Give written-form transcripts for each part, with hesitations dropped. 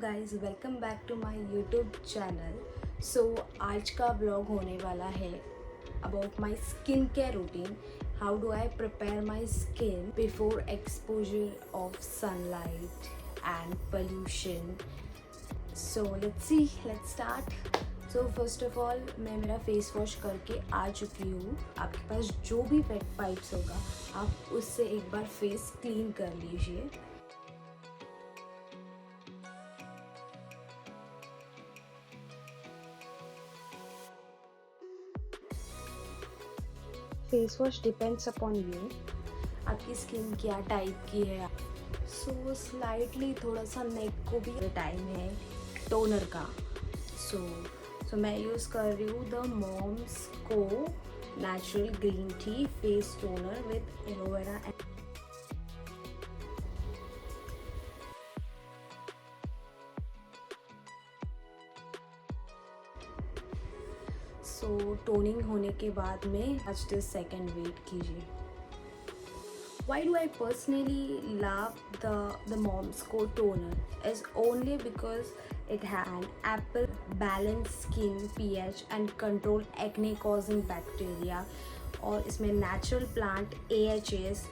Guys, welcome back to my YouTube channel. So आज का blog होने वाला है about my skin care routine. How do I prepare my skin before exposure of sunlight and pollution. So let's start. So first of all मैं मेरा face wash करके आ चुकी हूँ। आपके पास जो भी वेट पाइप्स होगा आप उससे एक बार फेस क्लीन कर लीजिए। Face wash depends upon you, आपकी स्किन क्या टाइप की है। सो स्लाइटली थोड़ा सा नेक को भी टाइम है टोनर का। सो मैं यूज़ कर रही हूँ द मॉम्स को natural green tea face toner with aloe vera. So toning होने के बाद में 5 सेकेंड वेट कीजिए। Why do I personally love the Mom's Co toner is only because it had apple balanced skin pH and control acne causing bacteria, और इसमें natural plant AHAs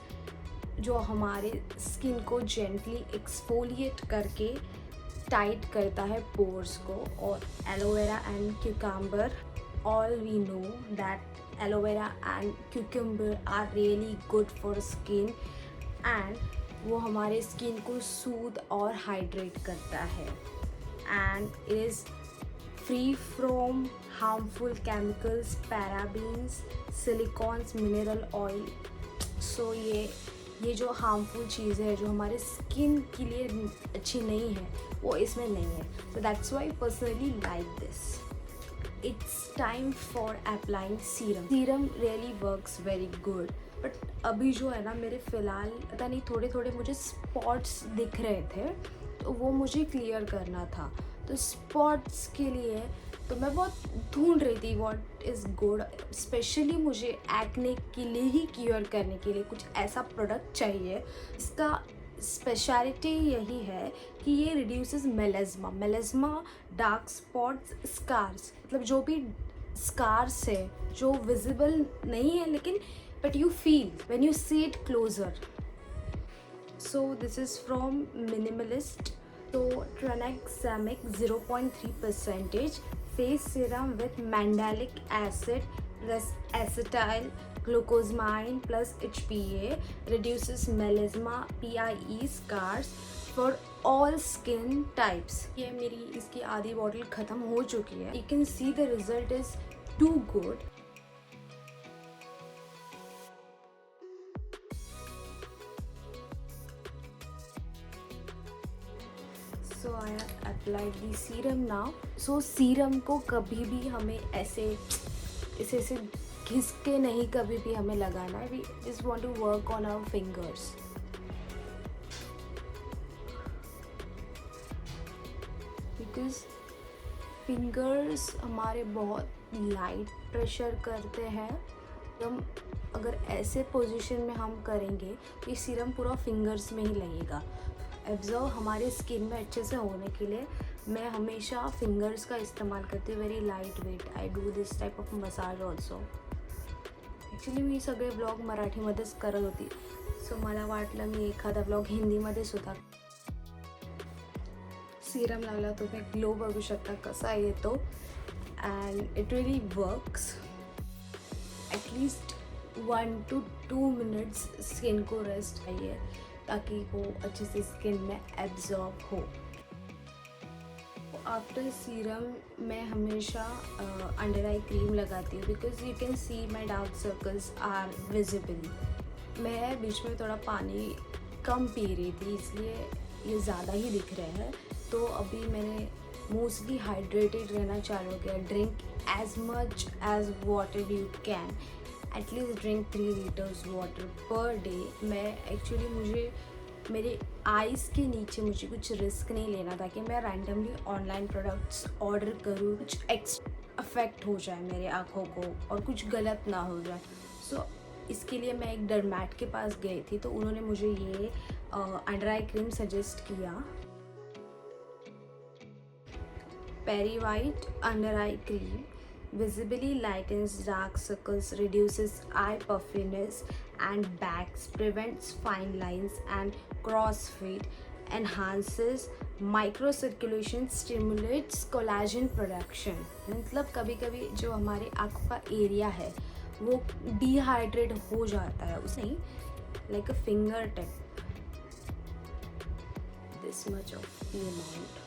जो हमारे skin को जेंटली एक्सफोलिएट करके tight करता है pores को, और aloe vera and cucumber, all we know that aloe vera and cucumber are really good for skin and वो हमारे स्किन को सूद और हाइड्रेट करता है and it is free from harmful chemicals, parabens, silicones, mineral oil. so ये जो harmful चीज़ें हैं जो हमारे स्किन के लिए अच्छी नहीं है वो इसमें नहीं है. so that's why I personally like this. It's time for applying serum. Serum really works very good. But अभी जो है ना मेरे फ़िलहाल पता नहीं थोड़े थोड़े मुझे स्पॉट्स दिख रहे थे, तो वो मुझे क्लियर करना था. तो स्पॉट्स के लिए तो मैं बहुत ढूंढ रही थी व्हाट इज़ गुड. स्पेशली मुझे एक्ने के लिए ही क्लियर करने के लिए कुछ ऐसा प्रोडक्ट चाहिए. इसका स्पेशलिटी यही है कि ये रिड्यूसेस मेलेज्मा, डार्क स्पॉट्स, स्कार्स. मतलब जो भी स्कार्स है जो विजिबल नहीं है लेकिन but you feel when you see it closer. So this is from minimalist. तो tranexamic 0.3% face serum with mandelic acid plus acetyl glucosamine plus HPA reduces melasma, PIE scars for all skin types. ये मेरी इसकी आधी bottle ख़त्म हो चुकी है. You can see the result is too good. So I have applied the serum now. So serum को कभी भी हमें ऐसे घिस के नहीं कभी भी हमें लगाना है. We just want to work on our fingers. Because fingers हमारे बहुत लाइट प्रेशर करते हैं. हम अगर ऐसे पोजीशन में हम करेंगे तो ये सीरम पूरा फिंगर्स में ही लगेगा. एब्जॉर्व हमारे स्किन में अच्छे से होने के लिए मैं हमेशा फिंगर्स का इस्तेमाल करती हूँ. Very light weight. I do this type of massage also. Actually मी सगळे ब्लॉग मराठीमध्येच करत होती. सो मला वाटलं मी एखादा ब्लॉग हिंदीमध्ये सुद्धा. सीरम लावला तुम्ही ग्लो बघू शकता कसा येतो and it really works. At least 1 to 2 minutes skin को रेस्ट चाहिए ताकि वो अच्छे से स्किन में एब्जॉर्ब हो. आफ्टर सीरम मैं हमेशा अंडर आई क्रीम लगाती हूँ because you can see my dark circles are visible. मैं बीच में थोड़ा पानी कम पी रही थी इसलिए ये ज़्यादा ही दिख रहे हैं. तो अभी मैंने मोस्टली हाइड्रेटेड रहना चालू किया. Drink as much as water you can. At least drink 3 liters water per day. मैं एक्चुअली मुझे मेरे आइज़ के नीचे मुझे कुछ रिस्क नहीं लेना था कि मैं रैंडमली ऑनलाइन प्रोडक्ट्स ऑर्डर करूँ, कुछ अफेक्ट हो जाए मेरे आँखों को और कुछ गलत ना हो जाए. सो इसके लिए मैं एक डर्मैट के पास गई थी तो उन्होंने मुझे ये अंडर आई क्रीम सजेस्ट किया. Peri White Under Eye Cream visibly lightens dark circles, reduces eye puffiness and bags, prevents fine lines and crossfade, enhances microcirculation, stimulates collagen production. मतलब कभी कभी जो हमारे आँखों का एरिया है वो डिहाइड्रेट हो जाता है, उसे नहीं, like a finger tip, this much of the amount.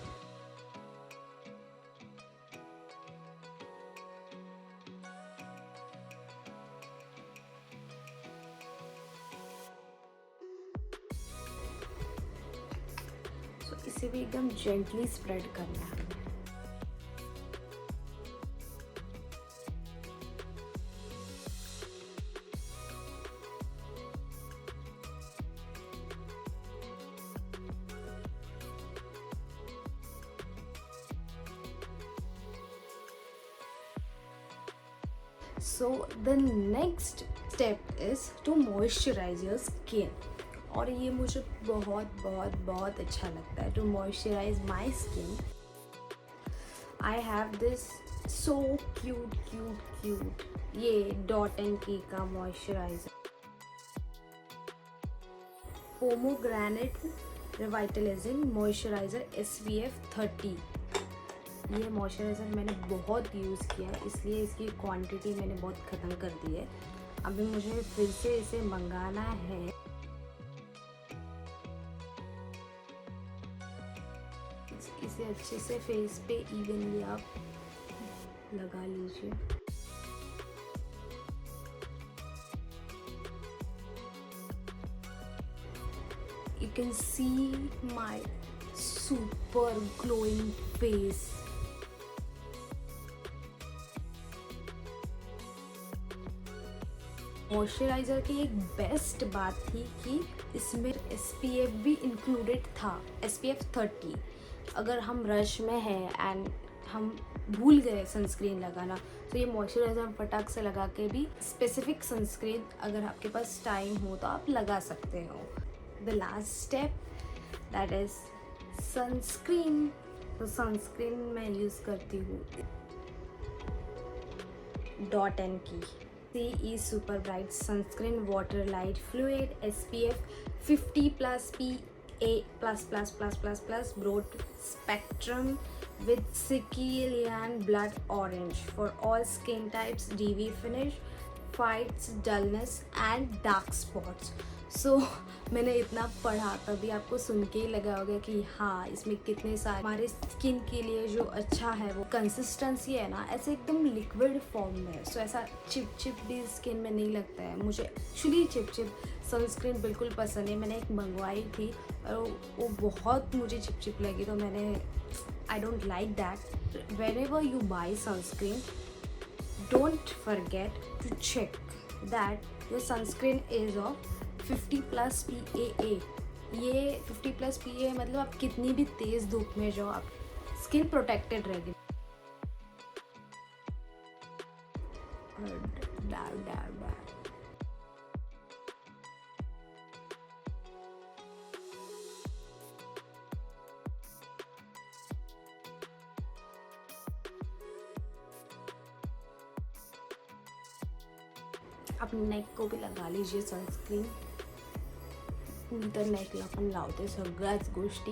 इसे भी एकदम जेंटली स्प्रेड करना है. So the next step is to moisturize your skin. और ये मुझे बहुत बहुत बहुत अच्छा लगता है. To moisturize my skin I have this so cute cute cute ये डॉट एंड की का moisturizer, pomegranate revitalizing moisturizer SPF 30. ये मॉइस्चराइज़र मैंने बहुत यूज़ किया है, इसलिए इसकी क्वांटिटी मैंने बहुत ख़त्म कर दी है. अभी मुझे फिर से इसे मंगाना है. इसे अच्छे से फेस पे इवनली आप लगा लीजिए. You can see my super glowing face. Moisturiser की एक बेस्ट बात थी कि इसमें SPF भी इंक्लूडेड था, SPF 30. अगर हम रश में हैं एंड हम भूल गए सनस्क्रीन लगाना, तो ये मॉइस्चराइज़र हम फटाक से लगा के भी स्पेसिफिक सनस्क्रीन अगर आपके पास टाइम हो तो आप लगा सकते हो. The last step that is sunscreen. तो सनस्क्रीन मैं यूज़ करती हूँ डॉट एंड की CE Super Bright Sunscreen Water Light Fluid SPF 50+ PA+++++ broad spectrum with Sicilian blood orange for all skin types, DV finish, fights dullness and dark spots. So मैंने इतना पढ़ा तभी आपको सुन के ही लगा होगा कि हाँ इसमें कितने सारे हमारे स्किन के लिए जो अच्छा है वो कंसिस्टेंसी है ना, ऐसे एकदम लिक्विड फॉर्म में. सो ऐसा चिप चिप भी स्किन में नहीं लगता है. मुझे एक्चुअली चिप चिप सनस्क्रीन बिल्कुल पसंद है. मैंने एक मंगवाई थी और वो बहुत मुझे चिप चिप लगी, तो मैंने I don't like that. Whenever you buy sunscreen don't forget to check that your sunscreen is of 50+ PAA. ये 50+ PAA मतलब आप कितनी भी तेज़ धूप में जाओ आप स्किन प्रोटेक्टेड रहेगी. आप नेक को भी लगा लीजिए सनस्क्रीन. मी तर नेकला पण लावते सगळ्याच गोष्टी.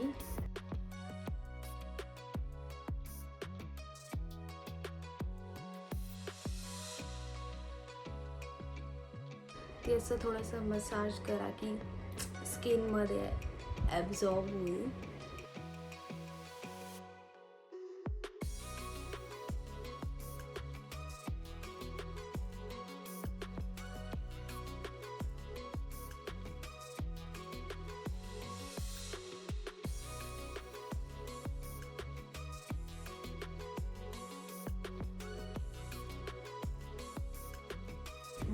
ते असं थोडंसं मसाज करा की स्किनमध्ये ॲब्झॉर्ब होईल.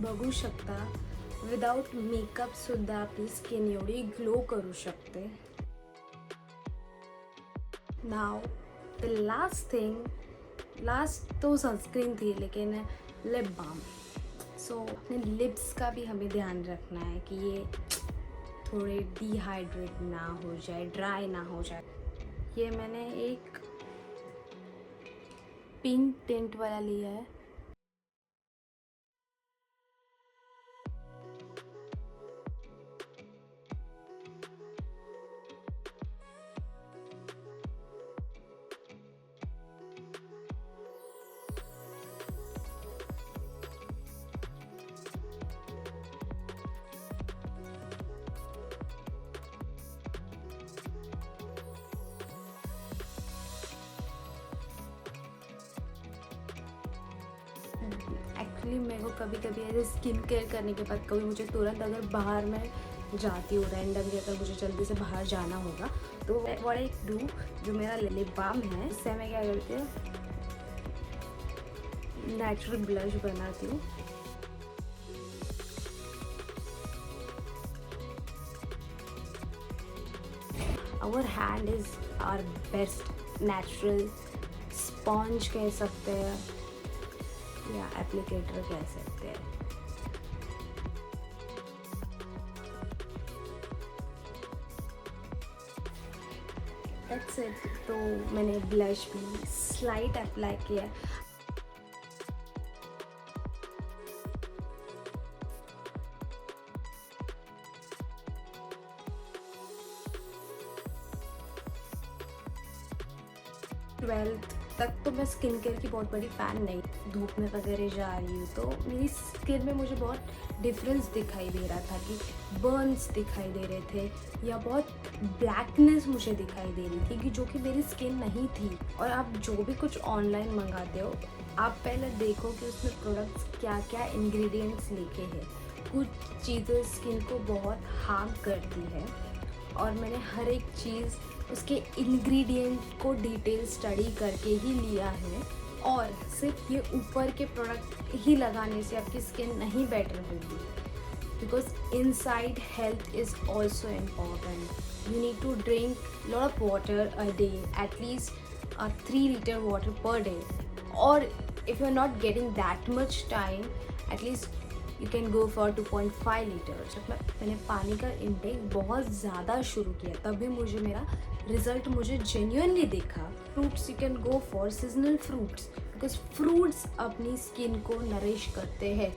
बघू शकता विदाउट मेकअप सुद्धा आपली स्किन एवढी ग्लो करू शकते. नाउ द लास्ट तो सनस्क्रीन थी, लेकिन लिप बाम. सो अपने लिप्स का भी हमें ध्यान रखना है कि ये थोड़े डिहाइड्रेट ना हो जाए, ड्राई ना हो जाए. ये मैंने एक पिंक टिंट वाला लिया है। एक्चुअली मेरे को कभी कभी ऐसे स्किन केयर करने के बाद कभी मुझे तुरंत अगर बाहर में जाती हूँ रैंडमली, अगर मुझे जल्दी से बाहर जाना होगा तो व्हाट आई डू, जो मेरा लिप बाम है इससे मैं क्या करती हूँ, नेचुरल ब्लश बनाती हूँ। Our hand is our best natural sponge कह सकते हैं या एप्लीकेटर कह सकते हैं। That's it. तो मैंने ब्लश भी स्लाइट अप्लाई किया है। ट्वेल्थ तक तो मैं स्किन केयर की बहुत बड़ी फ़ैन नहीं, धूप में वगैरह जा रही हूँ तो मेरी स्किन में मुझे बहुत डिफरेंस दिखाई दे रहा था कि बर्न्स दिखाई दे रहे थे या बहुत ब्लैकनेस मुझे दिखाई दे रही थी कि जो कि मेरी स्किन नहीं थी। और आप जो भी कुछ ऑनलाइन मंगाते हो आप पहले देखो कि उसमें प्रोडक्ट्स क्या क्या इंग्रेडिएंट्स लिखे हैं। कुछ चीज़ें स्किन को बहुत हार्म करती है और मैंने हर एक चीज़ उसके इंग्रेडिएंट को डिटेल स्टडी करके ही लिया है। और सिर्फ ये ऊपर के प्रोडक्ट ही लगाने से आपकी स्किन नहीं बेटर होगी, because inside health is also important. You need to drink lot of water a day, at least 3 litre water per day. और if you are not getting that much time, at least you can go for 2.5 litre. जब मैंने पानी का intake बहुत ज़्यादा शुरू किया तभी मुझे मेरा रिज़ल्ट मुझे जेन्युइनली दिखा। Fruits you can go for seasonal fruits, because fruits अपनी स्किन को नरिश करते हैं।